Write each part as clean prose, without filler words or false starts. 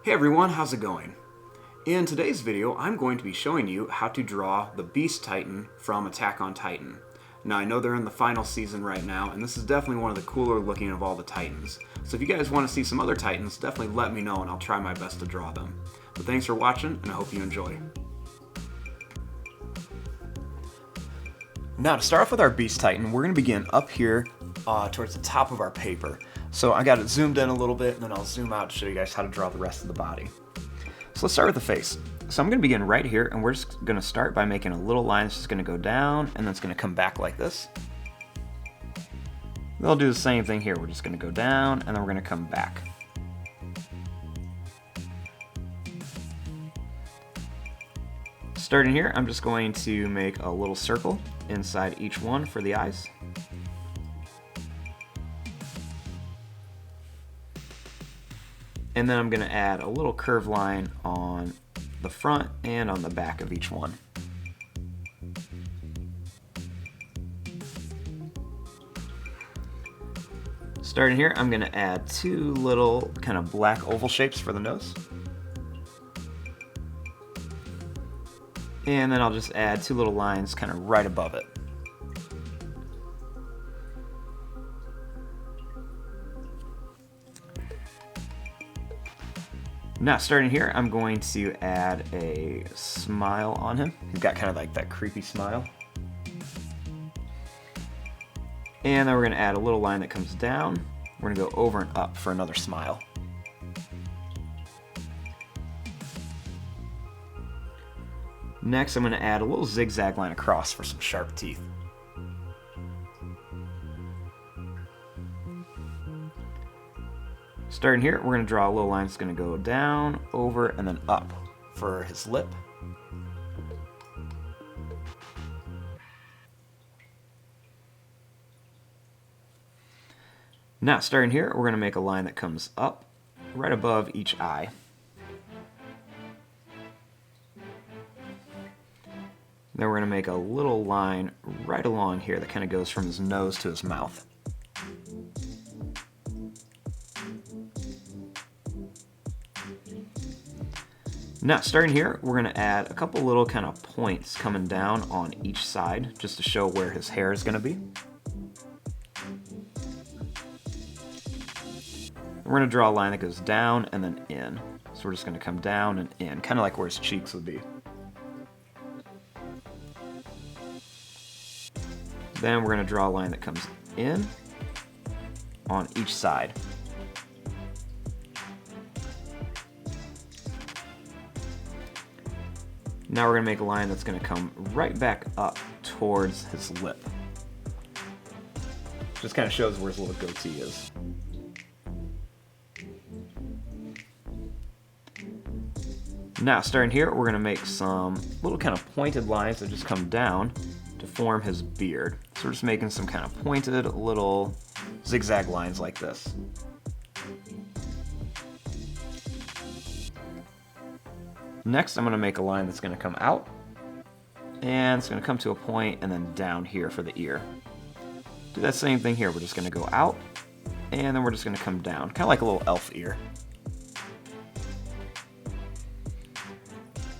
Hey everyone, how's it going? In today's video, I'm going to be showing you how to draw the Beast Titan from Attack on Titan. Now I know they're in the final season right now, and this is definitely one of the cooler looking of all the Titans. So if you guys want to see some other Titans, definitely let me know and I'll try my best to draw them. But thanks for watching, and I hope you enjoy. Now to start off with our Beast Titan, we're going to begin up here towards the top of our paper. So I got it zoomed in a little bit, and then I'll zoom out to show you guys how to draw the rest of the body. So let's start with the face. So I'm going to begin right here, and we're just going to start by making a little line that's just going to go down, and then it's going to come back like this. We'll do the same thing here. We're just going to go down, and then we're going to come back. Starting here, I'm just going to make a little circle inside each one for the eyes. And then I'm going to add a little curved line on the front and on the back of each one. Starting here, I'm going to add two little kind of black oval shapes for the nose. And then I'll just add two little lines kind of right above it. Now, starting here, I'm going to add a smile on him. He's got kind of like that creepy smile. And then we're going to add a little line that comes down. We're going to go over and up for another smile. Next, I'm going to add a little zigzag line across for some sharp teeth. Starting here, we're going to draw a little line that's going to go down, over, and then up for his lip. Now, starting here, we're going to make a line that comes up right above each eye. Then we're going to make a little line right along here that kind of goes from his nose to his mouth. Now, starting here, we're going to add a couple little kind of points coming down on each side just to show where his hair is going to be. We're going to draw a line that goes down and then in. So we're just going to come down and in, kind of like where his cheeks would be. Then we're going to draw a line that comes in on each side. Now we're going to make a line that's going to come right back up towards his lip. Just kind of shows where his little goatee is. Now, starting here, we're going to make some little kind of pointed lines that just come down to form his beard. So we're just making some kind of pointed little zigzag lines like this. Next, I'm going to make a line that's going to come out, and it's going to come to a point and then down here for the ear. Do that same thing here. We're just going to go out, and then we're just going to come down, kind of like a little elf ear.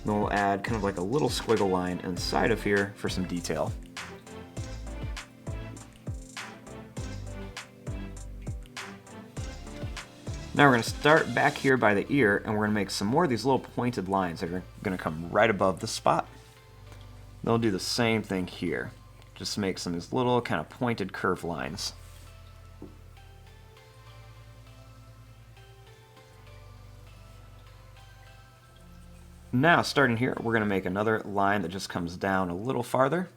Then we'll add kind of like a little squiggle line inside of here for some detail. Now we're going to start back here by the ear, and we're going to make some more of these little pointed lines that are going to come right above the spot. Then we'll do the same thing here. Just make some of these little kind of pointed curved lines. Now, starting here, we're going to make another line that just comes down a little farther.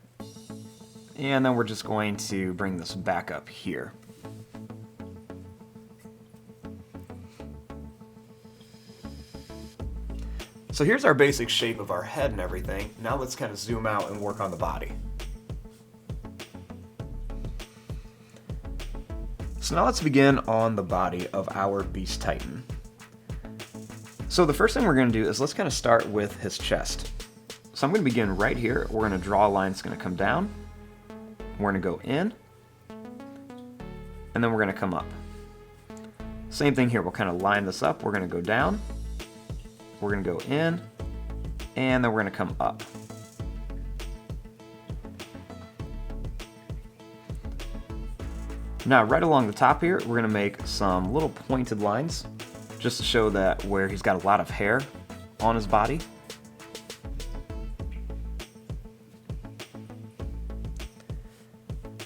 And then we're just going to bring this back up here. So here's our basic shape of our head and everything. Now let's kind of zoom out and work on the body. So now let's begin on the body of our Beast Titan. So the first thing we're going to do is let's kind of start with his chest. So I'm going to begin right here. We're going to draw a line that's going to come down. We're going to go in. And then we're going to come up. Same thing here. We'll kind of line this up. We're going to go down. we're going to go in, and then we're going to come up. Now, right along the top here, we're going to make some little pointed lines, just to show that where he's got a lot of hair on his body.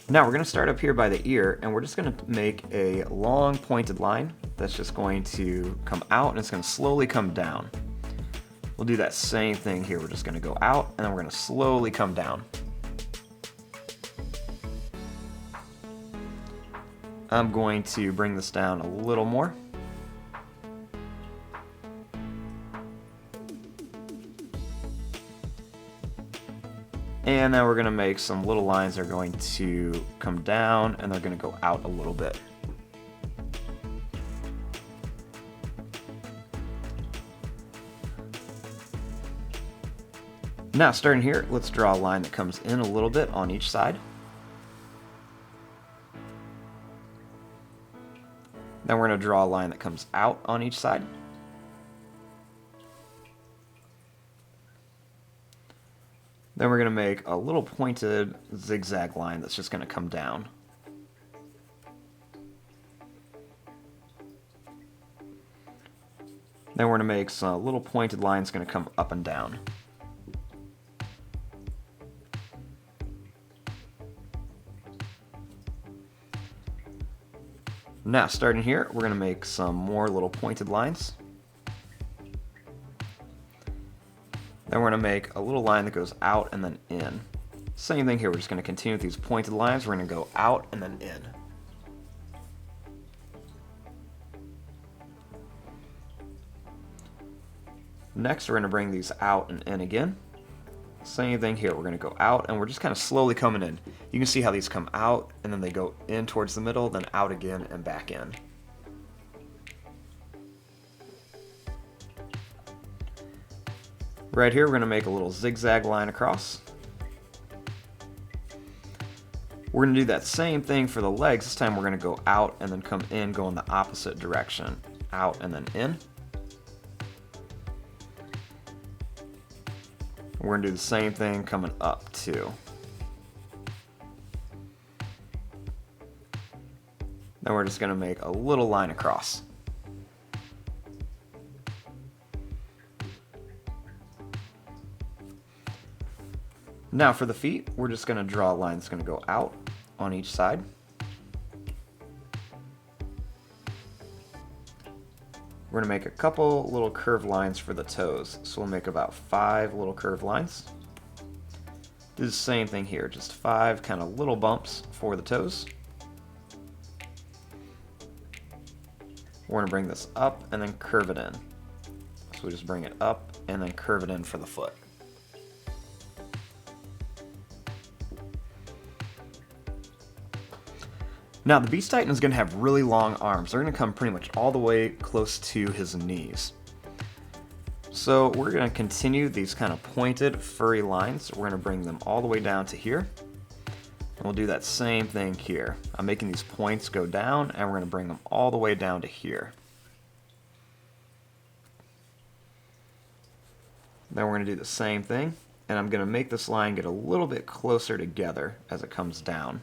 Now we're going to start up here by the ear, and we're just going to make a long pointed line that's just going to come out, and it's going to slowly come down. We'll do that same thing here. We're just going to go out, and then we're going to slowly come down. I'm going to bring this down a little more. And now we're going to make some little lines that are going to come down, and they're going to go out a little bit. Now, starting here, let's draw a line that comes in a little bit on each side. Then we're going to draw a line that comes out on each side. Then we're going to make a little pointed zigzag line that's just going to come down. Then we're going to make some little pointed lines going to come up and down. Now, starting here, we're going to make some more little pointed lines. Then we're going to make a little line that goes out and then in. Same thing here, we're just going to continue with these pointed lines. We're going to go out and then in. Next, we're going to bring these out and in again. Same thing here, we're going to go out, and we're just kind of slowly coming in. You can see how these come out, and then they go in towards the middle, then out again and back in. Right here, we're going to make a little zigzag line across. We're going to do that same thing for the legs. This time we're going to go out and then come in, go in the opposite direction. Out and then in. We're going to do the same thing coming up too. Then we're just going to make a little line across. Now for the feet, we're just going to draw a line that's going to go out on each side. We're going to make a couple little curved lines for the toes. So we'll make about 5 little curved lines. Do the same thing here, just 5 kind of little bumps for the toes. We're going to bring this up and then curve it in. So we just bring it up and then curve it in for the foot. Now the Beast Titan is going to have really long arms. They're going to come pretty much all the way close to his knees. So we're going to continue these kind of pointed furry lines. We're going to bring them all the way down to here. And we'll do that same thing here. I'm making these points go down, and we're going to bring them all the way down to here. Then we're going to do the same thing, and I'm going to make this line get a little bit closer together as it comes down.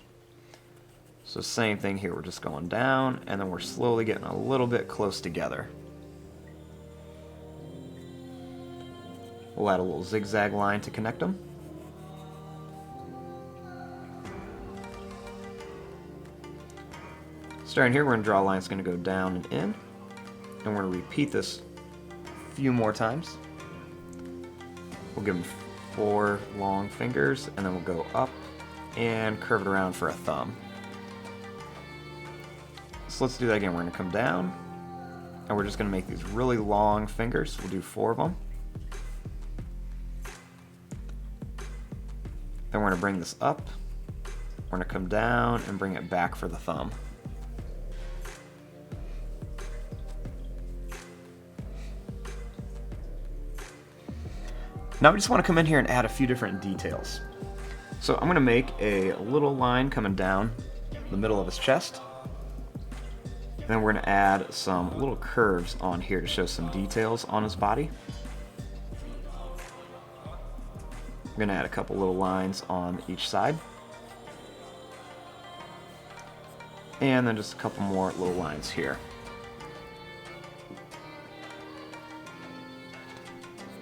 So same thing here, we're just going down, and then we're slowly getting a little bit close together. We'll add a little zigzag line to connect them. Starting here, we're going to draw a line that's going to go down and in, and we're going to repeat this a few more times. We'll give them 4 long fingers, and then we'll go up and curve it around for a thumb. So let's do that again. We're going to come down, and we're just going to make these really long fingers. We'll do 4 of them. Then we're going to bring this up. We're going to come down and bring it back for the thumb. Now we just want to come in here and add a few different details. So I'm going to make a little line coming down the middle of his chest. And then we're going to add some little curves on here to show some details on his body. I'm going to add a couple little lines on each side. And then just a couple more little lines here.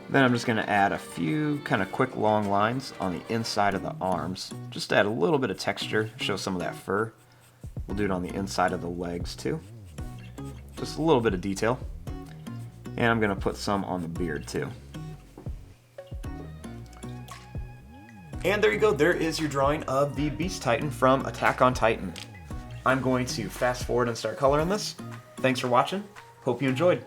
Then I'm just going to add a few kind of quick long lines on the inside of the arms, just to add a little bit of texture, show some of that fur. We'll do it on the inside of the legs too. Just a little bit of detail. And I'm going to put some on the beard too. And there you go, there is your drawing of the Beast Titan from Attack on Titan. I'm going to fast forward and start coloring this. Thanks for watching. Hope you enjoyed.